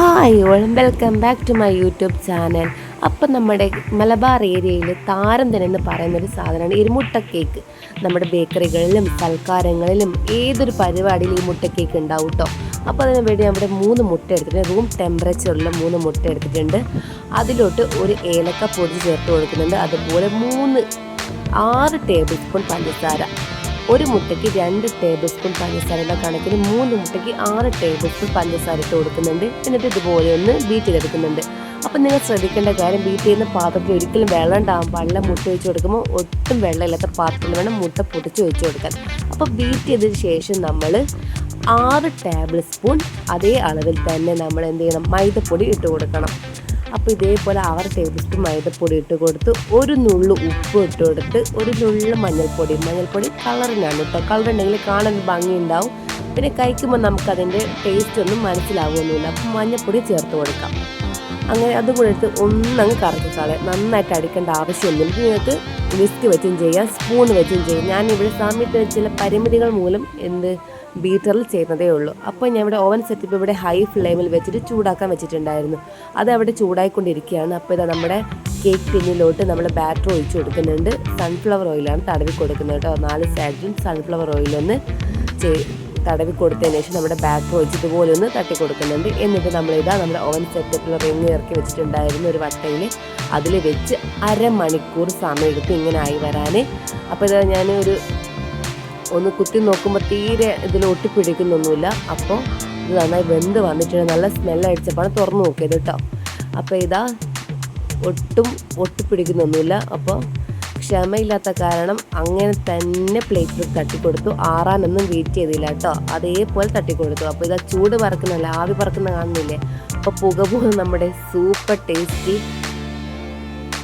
Hi all welcome back to my YouTube channel. അപ്പം നമ്മുടെ മലബാർ ഏരിയയിൽ താരം തന്നെ എന്ന് പറയുന്നൊരു സാധനമാണ് ഈ മുട്ട കേക്ക്. നമ്മുടെ ബേക്കറികളിലും സൽക്കാരങ്ങളിലും ഏതൊരു പരിപാടിയിലും ഈ മുട്ട കേക്ക് ഉണ്ടാവും കേട്ടോ. അപ്പോൾ അതിന് വേണ്ടി നമ്മുടെ 3 മുട്ട എടുത്തിട്ടുണ്ട്. റൂം ടെമ്പറേച്ചറിലുള്ള 3 മുട്ട എടുത്തിട്ടുണ്ട്. അതിലോട്ട് ഒരു ഏലക്ക പൊടി ചേർത്ത് കൊടുക്കുന്നുണ്ട്. അതുപോലെ 6 ടേബിൾ സ്പൂൺ പഞ്ചസാര. ഒരു മുട്ടയ്ക്ക് 2 ടേബിൾ സ്പൂൺ പഞ്ചസാരയുടെ കണക്കിന് 3 മുട്ടയ്ക്ക് 6 ടേബിൾ സ്പൂൺ പഞ്ചസാര ഇട്ട് കൊടുക്കുന്നുണ്ട്. എന്നിട്ട് ഇതുപോലെ ഒന്ന് ബീറ്റ് ചെയ്തെടുക്കുന്നുണ്ട്. അപ്പം നിങ്ങൾ ശ്രദ്ധിക്കേണ്ട കാര്യം, ബീറ്റ് ചെയ്യുന്ന പാത്രത്തിൽ ഒരിക്കലും വെള്ളം ഉണ്ടാകാൻ പാടില്ല. മുട്ട ഒഴിച്ച് കൊടുക്കുമ്പോൾ ഒട്ടും വെള്ളമില്ലാത്ത പാത്രത്തിൽ വേണം മുട്ട പൊട്ടിച്ച് ഒഴിച്ച് കൊടുക്കാൻ. അപ്പോൾ ബീറ്റ് ചെയ്തതിന് ശേഷം നമ്മൾ 6 ടേബിൾ സ്പൂൺ അതേ അളവിൽ തന്നെ നമ്മൾ എന്ത് ചെയ്യണം, മൈദപ്പൊടി ഇട്ട് കൊടുക്കണം. അപ്പോൾ ഇതേപോലെ 6 ടേബിൾ സ്പൂൺ മൈദപ്പൊടി ഇട്ട് കൊടുത്ത് ഒരു നുള്ളു ഉപ്പ് ഇട്ട് കൊടുത്ത് ഒരു നുള്ളു മഞ്ഞൾപ്പൊടി കളറിനാണ് കേട്ടോ. കളറുണ്ടെങ്കിൽ കാണാൻ ഭംഗി ഉണ്ടാവും. പിന്നെ കഴിക്കുമ്പോൾ നമുക്കതിൻ്റെ ടേസ്റ്റ് ഒന്നും മനസ്സിലാവുകയൊന്നുമില്ല. അപ്പം മഞ്ഞൾപ്പൊടി ചേർത്ത് കൊടുക്കാം. അങ്ങനെ അതും കൂടെ എടുത്ത് ഒന്നങ്ങ് കറക്കി കളയാം. നന്നായിട്ട് അടിക്കേണ്ട ആവശ്യമൊന്നുമില്ല. നിങ്ങൾക്ക് വിസ്ക് വെച്ചും ചെയ്യാം, സ്പൂൺ വെച്ചും ചെയ്യാം. ഞാനിവിടെ സമയത്ത് ചില പരിമിതികൾ മൂലം ബീറ്ററിൽ ചെയ്യുന്നതേ ഉള്ളൂ. അപ്പോൾ ഞാൻ ഇവിടെ ഓവൻ സെറ്റപ്പ് ഇവിടെ ഹൈ ഫ്ലെയിമിൽ വെച്ചിട്ട് ചൂടാക്കാൻ വെച്ചിട്ടുണ്ടായിരുന്നു. അത് അവിടെ ചൂടായിക്കൊണ്ടിരിക്കുകയാണ്. അപ്പോൾ ഇതാ നമ്മുടെ കേക്ക് ടിന്നിലോട്ട് നമ്മൾ ബാറ്റർ ഒഴിച്ച് കൊടുക്കുന്നുണ്ട്. സൺഫ്ലവർ ഓയിലാണ് തടവി കൊടുക്കുന്നത് കേട്ടോ. 4 സൈഡിലും സൺഫ്ലവർ ഓയിലൊന്ന് തടവി കൊടുത്തതിന് ശേഷം നമ്മുടെ ബാറ്റർ ഒഴിച്ച് ഇതുപോലെ ഒന്ന് തട്ടി കൊടുക്കുന്നുണ്ട്. എന്നിട്ട് നമ്മുടെ ഓവൻ സെറ്റപ്പിൽ റിങ് ഇറക്കി വെച്ചിട്ടുണ്ടായിരുന്നു ഒരു വട്ടയിൽ. അതിൽ വെച്ച് അരമണിക്കൂർ സമയം എടുത്ത് ഇങ്ങനെ ആയി വരാൻ. അപ്പോൾ ഇതാ ഞാൻ ഒന്ന് കുത്തി നോക്കുമ്പോൾ തീരെ ഇതിൽ ഒട്ടിപ്പിടിക്കുന്നൊന്നുമില്ല. അപ്പോൾ ഇത് നന്നായി വെന്ത് വന്നിട്ടുണ്ട്. നല്ല സ്മെല്ലടിച്ചപ്പോഴാണ് തുറന്ന് നോക്കിയത് കേട്ടോ. അപ്പോൾ ഇതാ ഒട്ടും ഒട്ടിപ്പിടിക്കുന്നൊന്നുമില്ല. അപ്പോൾ ക്ഷമയില്ലാത്ത കാരണം അങ്ങനെ തന്നെ പ്ലേറ്റിൽ തട്ടിക്കൊടുത്തു. ആറാനൊന്നും വെയിറ്റ് ചെയ്തില്ല കേട്ടോ, അതേപോലെ തട്ടിക്കൊടുത്തു. അപ്പോൾ ഇതാ ചൂട് പറക്കുന്നല്ല, ആവി പറക്കുന്ന കാണുന്നില്ലേ. അപ്പോൾ പുക നമ്മുടെ സൂപ്പർ ടേസ്റ്റി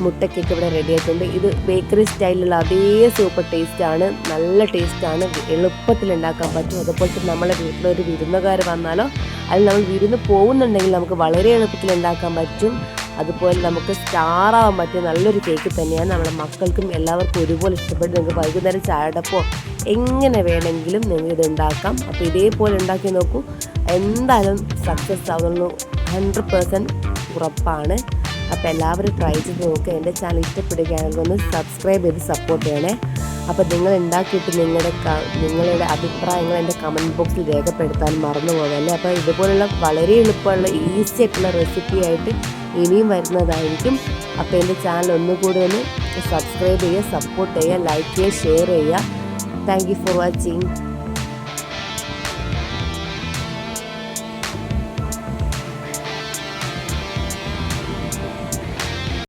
മുട്ടക്കേക്ക് ഇവിടെ റെഡി ആയിട്ടുണ്ട്. ഇത് ബേക്കറി സ്റ്റൈലിലുള്ള അതേ സൂപ്പർ ടേസ്റ്റാണ്, നല്ല ടേസ്റ്റാണ്, എളുപ്പത്തിൽ ഉണ്ടാക്കാൻ പറ്റും. അതുപോലെ തന്നെ നമ്മളെ വീട്ടിലൊരു വിരുന്നുകാർ വന്നാലോ അതിൽ നമ്മൾ വിരുന്ന് പോകുന്നുണ്ടെങ്കിൽ നമുക്ക് വളരെ എളുപ്പത്തിൽ ഉണ്ടാക്കാൻ പറ്റും. അതുപോലെ നമുക്ക് സ്റ്റാറാവാൻ പറ്റിയ നല്ലൊരു കേക്ക് തന്നെയാണ്. നമ്മുടെ മക്കൾക്കും എല്ലാവർക്കും ഒരുപോലെ ഇഷ്ടപ്പെട്ട് നിങ്ങൾക്ക് വൈകുന്നേരം ചായടപ്പോൾ എങ്ങനെ വേണമെങ്കിലും നിങ്ങൾ ഇത് ഉണ്ടാക്കാം. അപ്പോൾ ഇതേപോലെ ഉണ്ടാക്കി നോക്കൂ, എന്തായാലും സക്സസ് ആവുന്നു 100% ഉറപ്പാണ്. അപ്പോൾ എല്ലാവരും ട്രൈ ചെയ്ത് നോക്കുക. എൻ്റെ ചാനൽ ഇഷ്ടപ്പെടുകയാണെങ്കിൽ ഒന്ന് സബ്സ്ക്രൈബ് ചെയ്ത് സപ്പോർട്ട് ചെയ്യണേ. അപ്പോൾ നിങ്ങൾ ഉണ്ടാക്കിയിട്ട് നിങ്ങളുടെ അഭിപ്രായങ്ങൾ എൻ്റെ കമൻറ്റ് ബോക്സിൽ രേഖപ്പെടുത്താൻ മറന്നു പോകല്ലേ. അപ്പോൾ ഇതുപോലുള്ള വളരെ എളുപ്പമുള്ള ഈസി ആയിട്ടുള്ള റെസിപ്പി ആയിട്ട് ഇനിയും വരുന്നതായിരിക്കും. അപ്പോൾ എൻ്റെ ചാനൽ ഒന്നുകൂടി ഒന്ന് സബ്സ്ക്രൈബ് ചെയ്യുക, സപ്പോർട്ട് ചെയ്യുക, ലൈക്ക് ചെയ്യുക, ഷെയർ ചെയ്യുക. Thank you for watching.